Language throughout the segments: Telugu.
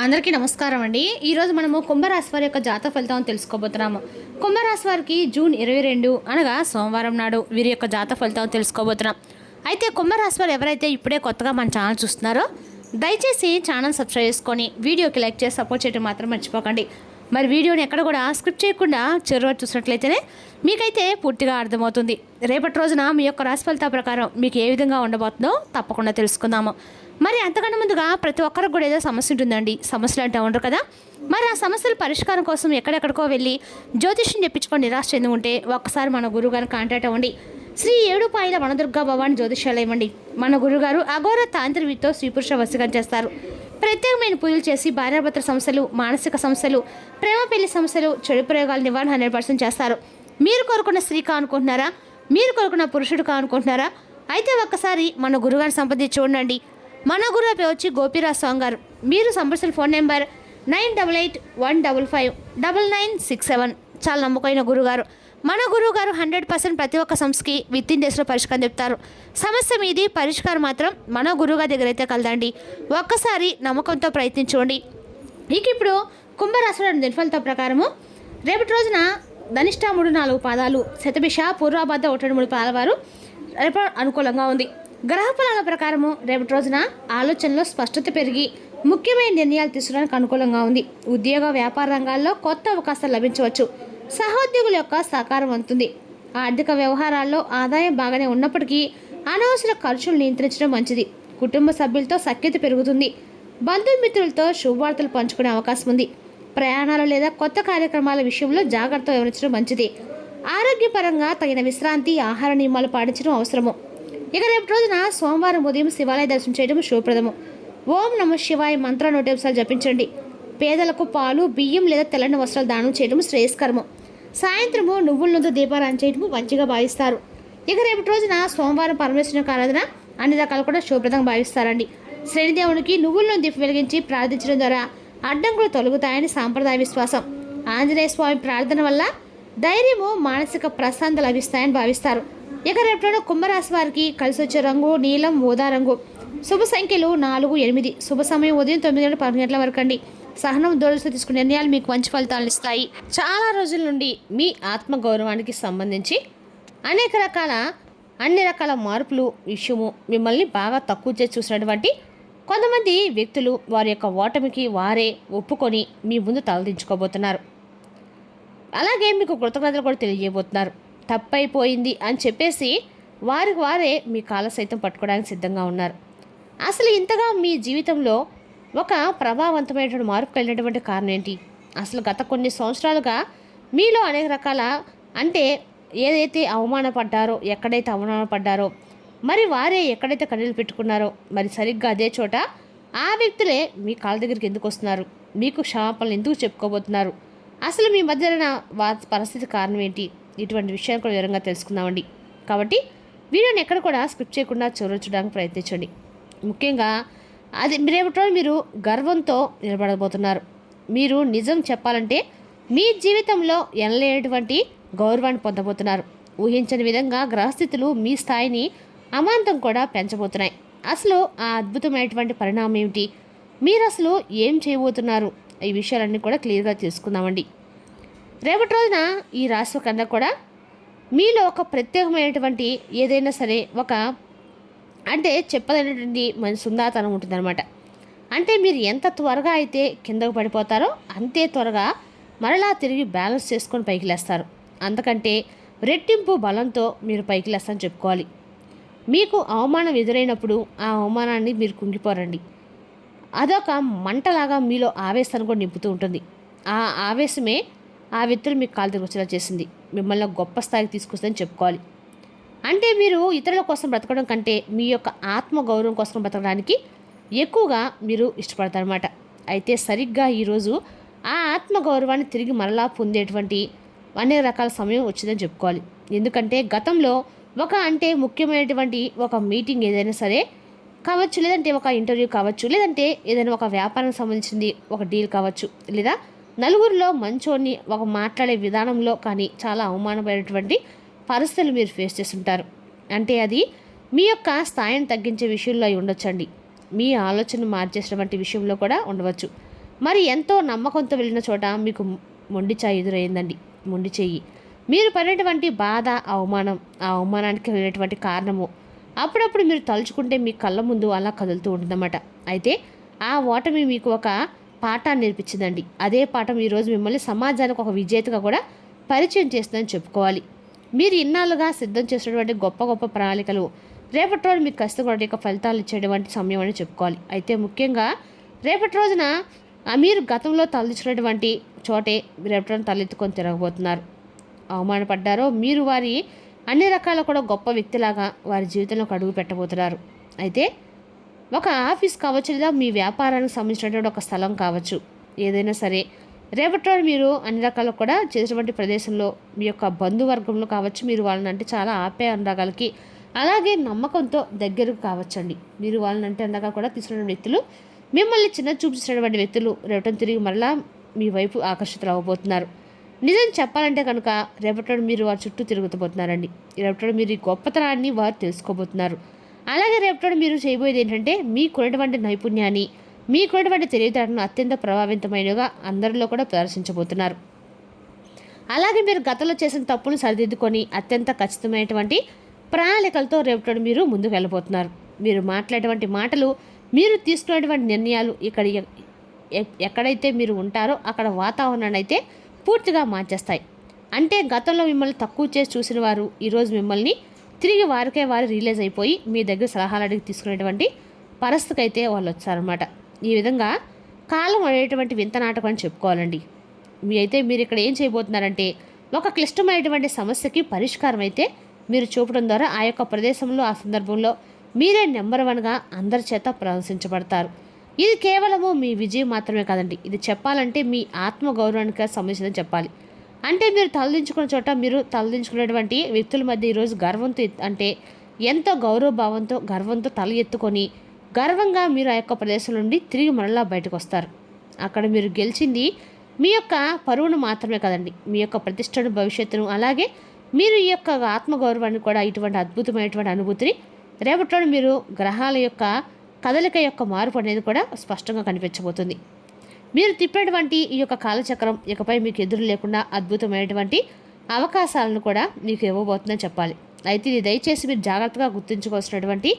అందరికీ నమస్కారం అండి. ఈరోజు మనము కుంభరాశి వారి యొక్క జాతక ఫలితాలను తెలుసుకోబోతున్నాము. కుంభరాశి వారికి జూన్ 22 అనగా సోమవారం నాడు వీరి యొక్క జాతక ఫలితాలను తెలుసుకోబోతున్నాం. అయితే కుంభరాశి వారు ఎవరైతే ఇప్పుడే కొత్తగా మన ఛానల్ చూస్తున్నారో దయచేసి ఛానల్ సబ్స్క్రైబ్ చేసుకొని వీడియోకి లైక్ చేసి సపోర్ట్ చేయడం మాత్రం మర్చిపోకండి. మరి వీడియోని ఎక్కడ కూడా స్క్రిప్ట్ చేయకుండా చివరి చూసినట్లయితేనే మీకైతే పూర్తిగా అర్థమవుతుంది. రేపటి రోజున మీ యొక్క రాశి ఫలితాల ప్రకారం మీకు ఏ విధంగా ఉండబోతుందో తప్పకుండా తెలుసుకుందాము. మరి అంతకన్నా ముందుగా ప్రతి ఒక్కరికి కూడా ఏదో సమస్య ఉంటుందండి. సమస్యలు అంటే ఉండరు కదా. మరి ఆ సమస్యల పరిష్కారం కోసం ఎక్కడెక్కడికో వెళ్ళి జ్యోతిష్యం చెప్పించుకొని నిరాశ చెంది ఉంటే ఒక్కసారి మన గురువుగారిని కాంటాక్ట్ అవ్వండి. శ్రీ ఏడుపాయల వనదుర్గా భవాని జ్యోతిష్యాలయం అండి. మన గురుగారు అఘోర తాంత్రికతో స్త్రీ పురుష వశీకరణ చేస్తారు. ప్రత్యేకమైన పూజలు చేసి భార్యాభర్త సమస్యలు, మానసిక సమస్యలు, ప్రేమ పెళ్లి సమస్యలు, చెడు ప్రయోగాల నివారణ 100% చేస్తారు. మీరు కోరుకున్న స్త్రీ కానుకుంటున్నారా? మీరు కోరుకున్న పురుషుడు కానుకుంటున్నారా? అయితే ఒక్కసారి మన గురుగారిని సంప్రదించి చూడండి. మన గురువు పేరు వచ్చి గోపీరాజ్ స్వామి గారు. మీరు సంప్రదించిన ఫోన్ నెంబర్ 9881559967. చాలా నమ్మకమైన గురుగారు. మన గురువు గారు 100% ప్రతి ఒక్క సమస్యకి విత్ ఇన్ డేస్లో పరిష్కారం చెప్తారు. సమస్య మీది, పరిష్కారం మాత్రం మన గురువుగారి దగ్గర అయితే కలదండి. ఒక్కసారి నమ్మకంతో ప్రయత్నించుకోండి. ఇక ఇప్పుడు కుంభరాశిలో దినఫలిత ప్రకారము రేపటి రోజున ధనిష్ట 3-4 పాదాలు, శతభిష, పూర్వభద్ర 1-3 పాదాల వారు రేపు అనుకూలంగా ఉంది. గ్రహ ఫలాల ప్రకారము రేపటి రోజున ఆలోచనలో స్పష్టత పెరిగి ముఖ్యమైన నిర్ణయాలు తీసుకోవడానికి అనుకూలంగా ఉంది. ఉద్యోగ వ్యాపార రంగాల్లో కొత్త అవకాశాలు లభించవచ్చు. సహోద్యోగుల యొక్క సహకారం అందుతుంది. ఆర్థిక వ్యవహారాల్లో ఆదాయం బాగానే ఉన్నప్పటికీ అనవసర ఖర్చులు నియంత్రించడం మంచిది. కుటుంబ సభ్యులతో సఖ్యత పెరుగుతుంది. బంధుమిత్రులతో శుభవార్తలు పంచుకునే అవకాశం ఉంది. ప్రయాణాలు లేదా కొత్త కార్యక్రమాల విషయంలో జాగ్రత్త వివరించడం మంచిది. ఆరోగ్యపరంగా తగిన విశ్రాంతి, ఆహార నియమాలు పాటించడం అవసరము. ఇక రేపు రోజున సోమవారం ఉదయం శివాలయ దర్శనం చేయడం శుభప్రదము. ఓం నమః శివాయ మంత్ర 100 జపించండి. పేదలకు పాలు, బియ్యం లేదా తెల్లని వస్త్రాలు దానం చేయడం శ్రేయస్కరము. సాయంత్రము నువ్వుల నుండి దీపారాధన చేయడం మంచిగా భావిస్తారు. ఇక రేపటి రోజున సోమవారం పరమేశ్వరుని ఆరాధన అన్ని రకాలు కూడా శుభప్రదంగా భావిస్తారండి. శ్రేణిదేవునికి నువ్వుల నుండి దీపం వెలిగించి ప్రార్థించడం ద్వారా అడ్డంకులు తొలగుతాయని సాంప్రదాయ విశ్వాసం. ఆంజనేయ స్వామి ప్రార్థన వల్ల ధైర్యము, మానసిక ప్రశాంతత లభిస్తాయని భావిస్తారు. ఇక రేపటిలో కుంభరాశి వారికి కలిసి వచ్చే రంగు నీలం, ఊదా రంగు. శుభ సంఖ్యలు 4, 8. శుభ సమయం ఉదయం 9 గంటల 10 గంటల వరకు అండి. సహనం, దోడుతో తీసుకునే నిర్ణయాలు మీకు మంచి ఫలితాలను ఇస్తాయి. చాలా రోజుల నుండి మీ ఆత్మగౌరవానికి సంబంధించి అన్ని రకాల మార్పులు విషయము మిమ్మల్ని బాగా తక్కువ చేసి చూసినటువంటి కొంతమంది వ్యక్తులు వారి యొక్క ఓటమికి వారే ఒప్పుకొని మీ ముందు తలదించుకోబోతున్నారు. అలాగే మీకు కృతజ్ఞతలు కూడా తెలియజేయబోతున్నారు. తప్పైపోయింది అని చెప్పేసి వారికి వారే మీ కాళ్ళ సైతం పట్టుకోవడానికి సిద్ధంగా ఉన్నారు. అసలు ఇంతగా మీ జీవితంలో ఒక ప్రభావవంతమైనటువంటి మార్పు కలిగినటువంటి కారణం ఏంటి? అసలు గత కొన్ని సంవత్సరాలుగా మీలో అనేక రకాల ఏదైతే అవమానపడ్డారో, ఎక్కడైతే అవమానపడ్డారో, మరి వారే ఎక్కడైతే కన్నీళ్ళు పెట్టుకున్నారో, మరి సరిగ్గా అదే చోట ఆ వ్యక్తులే మీ కాళ్ళ దగ్గరికి ఎందుకు వస్తున్నారు? మీకు క్షమాపణలు ఎందుకు చెప్పుకోబోతున్నారు? అసలు మీ మధ్య పరిస్థితి కారణం ఏంటి? ఇటువంటి విషయాలు కూడా వివరంగా తెలుసుకుందామండి. కాబట్టి వీడియోని ఎక్కడ కూడా స్క్రిప్ట్ చేయకుండా చూడడానికి ప్రయత్నించండి. ముఖ్యంగా రేపటి మీరు గర్వంతో నిలబడబోతున్నారు. మీరు నిజం చెప్పాలంటే మీ జీవితంలో ఎనలేనటువంటి గౌరవాన్ని పొందబోతున్నారు. ఊహించని విధంగా గ్రహస్థితులు మీ స్థాయిని అమాంతం కూడా పెంచబోతున్నాయి. అసలు ఆ అద్భుతమైనటువంటి పరిణామం ఏమిటి? మీరు అసలు ఏం చేయబోతున్నారు? ఈ విషయాలన్నీ కూడా క్లియర్గా తెలుసుకుందామండి. రేపటి రోజున ఈ రాశి కన్నా కూడా మీలో ఒక ప్రత్యేకమైనటువంటి ఏదైనా సరే చెప్పలేనటువంటి మంచి సుందరతనం ఉంటుందన్నమాట. మీరు ఎంత త్వరగా అయితే కిందకు పడిపోతారో అంతే త్వరగా మరలా తిరిగి బ్యాలెన్స్ చేసుకొని పైకి లేస్తారు. అంతకంటే రెట్టింపు బలంతో మీరు పైకి లేస్తారని చెప్పుకోవాలి. మీకు అవమానం ఎదురైనప్పుడు ఆ అవమానాన్ని మీరు కుంగిపోరండి. అదొక మంటలాగా మీలో ఆవేశాన్ని కూడా నింపుతూ ఉంటుంది. ఆ ఆవేశమే ఆ వ్యక్తులు మీకు కాలు దగ్గర వచ్చేలా చేసింది. మిమ్మల్ని గొప్ప స్థాయికి తీసుకొస్తుందని చెప్పుకోవాలి. మీరు ఇతరుల కోసం బ్రతకడం కంటే మీ యొక్క ఆత్మగౌరవం కోసం బ్రతకడానికి ఎక్కువగా మీరు ఇష్టపడతారన్నమాట. అయితే సరిగ్గా ఈరోజు ఆ ఆత్మగౌరవాన్ని తిరిగి మరలా పొందేటువంటి అనేక రకాల సమయం వచ్చిందని చెప్పుకోవాలి. ఎందుకంటే గతంలో ముఖ్యమైనటువంటి ఒక మీటింగ్ ఏదైనా సరే కావచ్చు, లేదంటే ఒక ఇంటర్వ్యూ కావచ్చు, లేదంటే ఏదైనా ఒక వ్యాపారానికి సంబంధించింది ఒక డీల్ కావచ్చు, లేదా నలుగురిలో మంచోని మాట్లాడే విధానంలో కానీ చాలా అవమానమైనటువంటి పరిస్థితులు మీరు ఫేస్ చేస్తుంటారు. అది మీ యొక్క స్థాయిని తగ్గించే విషయంలో అయి ఉండొచ్చండి. మీ ఆలోచన మార్చేసినటువంటి విషయంలో కూడా ఉండవచ్చు. మరి ఎంతో నమ్మకంతో వెళ్ళిన చోట మీకు మొండి చేయి ఎదురైందండి. మొండి చెయ్యి. మీరు పడినటువంటి బాధ, అవమానం, ఆ అవమానానికి వెళ్ళేటువంటి కారణము అప్పుడప్పుడు మీరు తలుచుకుంటే మీ కళ్ళ ముందు అలా కదులుతూ ఉంటుందన్నమాట. అయితే ఆ ఓటమి మీకు ఒక పాఠాన్ని నేర్పించిందండి. అదే పాఠం ఈరోజు మిమ్మల్ని సమాజానికి ఒక విజేతగా కూడా పరిచయం చేస్తుందని చెప్పుకోవాలి. మీరు ఇన్నాళ్ళుగా సిద్ధం చేసినటువంటి గొప్ప గొప్ప ప్రణాళికలు రేపటి రోజు మీకు ఖచ్చితంగా యొక్క ఫలితాలు ఇచ్చేటువంటి సమయం అని చెప్పుకోవాలి. అయితే ముఖ్యంగా రేపటి రోజున మీరు గతంలో తలదించినటువంటి చోటే రేపటి రోజున తలెత్తుకొని తిరగబోతున్నారు. అవమానపడ్డారో మీరు వారి అన్ని రకాల కూడా గొప్ప వ్యక్తిలాగా వారి జీవితంలోకి అడుగు పెట్టబోతున్నారు. అయితే ఒక ఆఫీస్ కావచ్చు, లేదా మీ వ్యాపారానికి సంబంధించినటువంటి ఒక స్థలం కావచ్చు, ఏదైనా సరే రేపటి రోజు మీరు అన్ని రకాల కూడా చేసినటువంటి ప్రదేశంలో మీ యొక్క బంధువర్గంలో కావచ్చు, మీరు వాళ్ళని అంటే చాలా ఆపే అనురాగాలకి అలాగే నమ్మకంతో దగ్గరకు కావచ్చండి. మీరు వాళ్ళని అంటే అండగా కూడా తీసుకున్న వ్యక్తులు, మిమ్మల్ని చిన్న చూపించినటువంటి వ్యక్తులు రేపటి తిరిగి మరలా మీ వైపు ఆకర్షితులు అవ్వబోతున్నారు. నిజం చెప్పాలంటే కనుక రేపటి మీరు వారి చుట్టూ తిరుగుతూ రేపటి మీరు ఈ గొప్పతనాన్ని వారు తెలుసుకోబోతున్నారు. అలాగే రేపటి మీరు చేయబోయేది ఏంటంటే మీకున్నటువంటి నైపుణ్యాన్ని, మీకున్నటువంటి తెలివితేటలను అత్యంత ప్రభావితమైనగా అందరిలో కూడా ప్రదర్శించబోతున్నారు. అలాగే మీరు గతంలో చేసిన తప్పులు సరిదిద్దుకొని అత్యంత ఖచ్చితమైనటువంటి ప్రణాళికలతో రేపటి మీరు ముందుకు వెళ్ళబోతున్నారు. మీరు మాట్లాడేటువంటి మాటలు, మీరు తీసుకునేటువంటి నిర్ణయాలు ఎక్కడైతే మీరు ఉంటారో అక్కడ వాతావరణాన్ని అయితే పూర్తిగా మార్చేస్తాయి. అంటే గతంలో మిమ్మల్ని తక్కువ చేసి చూసిన వారు ఈరోజు మిమ్మల్ని తిరిగి వారికే వారు రియలైజ్ అయిపోయి మీ దగ్గర సలహాలు అడిగి తీసుకునేటువంటి పరిస్థితికి అయితే వాళ్ళు వచ్చారనమాట. ఈ విధంగా కాలం అనేటువంటి వింత నాటకం అని చెప్పుకోవాలండి. మీరు ఇక్కడ ఏం చేయబోతున్నారంటే ఒక క్లిష్టమైనటువంటి సమస్యకి పరిష్కారం అయితే మీరు చూపడం ద్వారా ఆ యొక్క ప్రదేశంలో, ఆ సందర్భంలో మీరే నెంబర్ 1గా అందరి చేత ప్రశంసించబడతారు. ఇది కేవలము మీ విజయం మాత్రమే కాదండి, ఇది చెప్పాలంటే మీ ఆత్మగౌరవానికి సంబంధించిందని చెప్పాలి. అంటే మీరు తలదించుకున్న చోట మీరు తలదించుకునేటువంటి వ్యక్తుల మధ్య ఈరోజు గర్వంతో అంటే ఎంతో గౌరవభావంతో గర్వంతో తల ఎత్తుకొని గర్వంగా మీరు ఆ యొక్క ప్రదేశం నుండి తిరిగి మరలా బయటకు వస్తారు. అక్కడ మీరు గెలిచింది మీ యొక్క పరువును మాత్రమే కదండి, మీ యొక్క ప్రతిష్టను, భవిష్యత్తును, అలాగే మీరు ఈ యొక్క ఆత్మగౌరవాన్ని కూడా ఇటువంటి అద్భుతమైనటువంటి అనుభూతిని రేపటిలో మీరు గ్రహాల యొక్క కదలిక యొక్క మార్పు అనేది కూడా స్పష్టంగా కనిపించబోతుంది. మీరు తిప్పినటువంటి ఈ యొక్క కాలచక్రం ఇకపై మీకు ఎదురు లేకుండా అద్భుతమైనటువంటి అవకాశాలను కూడా మీకు ఇవ్వబోతుందని చెప్పాలి. అయితే ఇది దయచేసి మీరు జాగ్రత్తగా గుర్తుంచుకోవాల్సినటువంటి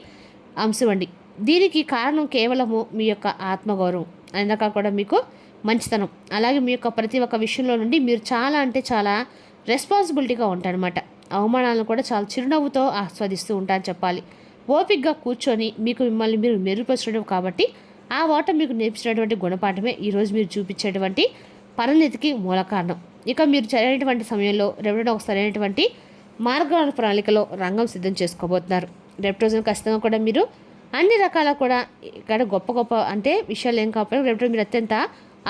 అంశం అండి. దీనికి కారణం కేవలము మీ యొక్క ఆత్మగౌరవం, అందుక కూడా మీకు మంచితనం, అలాగే మీ యొక్క ప్రతి ఒక్క విషయంలో నుండి మీరు చాలా అంటే చాలా రెస్పాన్సిబిలిటీగా ఉంటారనమాట. అవమానాలను కూడా చాలా చిరునవ్వుతో ఆస్వాదిస్తూ ఉంటారని చెప్పాలి. ఓపికగా కూర్చొని మిమ్మల్ని మీరు మెరుగుపరచడం కాబట్టి ఆ ఓటమి మీకు నేర్పించినటువంటి గుణపాఠమే ఈరోజు మీరు చూపించేటువంటి పరిణతికి మూల కారణం. ఇక మీరు సరైనటువంటి సమయంలో రేపటి ఒక సరైనటువంటి మార్గాల ప్రణాళికలో రంగం సిద్ధం చేసుకోబోతున్నారు. రేపటి రోజున ఖచ్చితంగా కూడా మీరు అన్ని రకాల కూడా ఇక్కడ గొప్ప గొప్ప అంటే విషయాలు ఏం కాకపోయినా రేపటి మీరు అత్యంత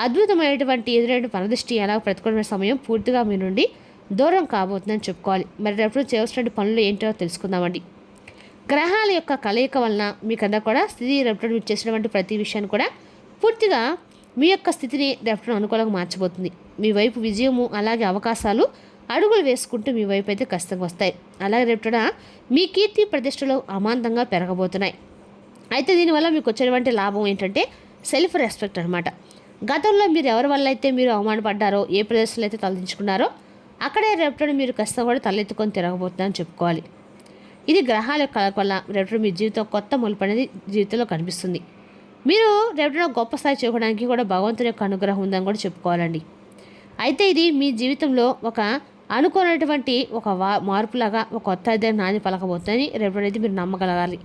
అద్భుతమైనటువంటి ఎదురైన పరదృష్టి ఎలా ప్రతికూలమైన సమయం పూర్తిగా మీ నుండి దూరం కాబోతుందని చెప్పుకోవాలి. మరి రేపటి చేయాల్సిన పనులు ఏంటో తెలుసుకుందామండి. గ్రహాల యొక్క కలయిక వలన మీకన్నా కూడా స్థితి రేపటి మీరు చేసినటువంటి ప్రతి విషయాన్ని కూడా పూర్తిగా మీ యొక్క స్థితిని రేపటి అనుకూలంగా మార్చబోతుంది. మీ వైపు విజయము అలాగే అవకాశాలు అడుగులు వేసుకుంటూ మీ వైపు అయితే ఖచ్చితంగా వస్తాయి. అలాగే రేపటిన మీ కీర్తి ప్రతిష్టలు అమాంతంగా పెరగబోతున్నాయి. అయితే దీనివల్ల మీకు వచ్చేటువంటి లాభం ఏంటంటే సెల్ఫ్ రెస్పెక్ట్ అనమాట. గతంలో మీరు ఎవరి వల్ల అయితే మీరు అవమానపడ్డారో, ఏ ప్రదేశంలో అయితే తలదించుకున్నారో అక్కడే రేపటి మీరు ఖచ్చితంగా కూడా తలెత్తుకొని తిరగబోతుందని చెప్పుకోవాలి. ఇది గ్రహాల యొక్క కలయిక వల్ల రేపటి మీ జీవితం కొత్త మలుపు అనేది జీవితంలో కనిపిస్తుంది. మీరు రేపటిలో గొప్ప స్థాయి చేయడానికి కూడా భగవంతుని యొక్క అనుగ్రహం ఉందని కూడా చెప్పుకోవాలండి. అయితే ఇది మీ జీవితంలో ఒక అనుకోనటువంటి ఒక మార్పులాగా ఒక కొత్త అధ్యాయం నాని పలకబోతుందని రేపటి మీరు నమ్మగలగాలి.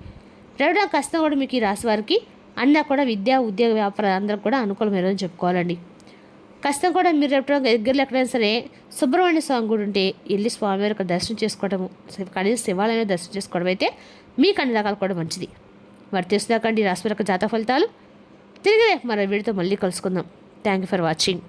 రేపటి ఖచ్చితంగా కూడా మీకు ఈ రాశి వారికి అన్నా కూడా విద్య, ఉద్యోగ, వ్యాపారం అందరూ కూడా అనుకూలమైనదని చెప్పుకోవాలండి. ఖచ్చితంగా కూడా మీరు రేపటి దగ్గరలో ఎక్కడైనా సరే సుబ్రహ్మణ్య స్వామి గుడి ఉంటే వెళ్ళి స్వామివారి యొక్క దర్శనం చేసుకోవడము, కనీసం శివాలయం దర్శనం చేసుకోవడం అయితే మీకు అన్ని రకాలు కూడా మంచిది. మరి తెలుసుదాకండి రాశి యొక్క జాతక ఫలితాలు. తిరిగి రేపు మరో వీడితో మళ్ళీ కలుసుకుందాం. Thank you for watching.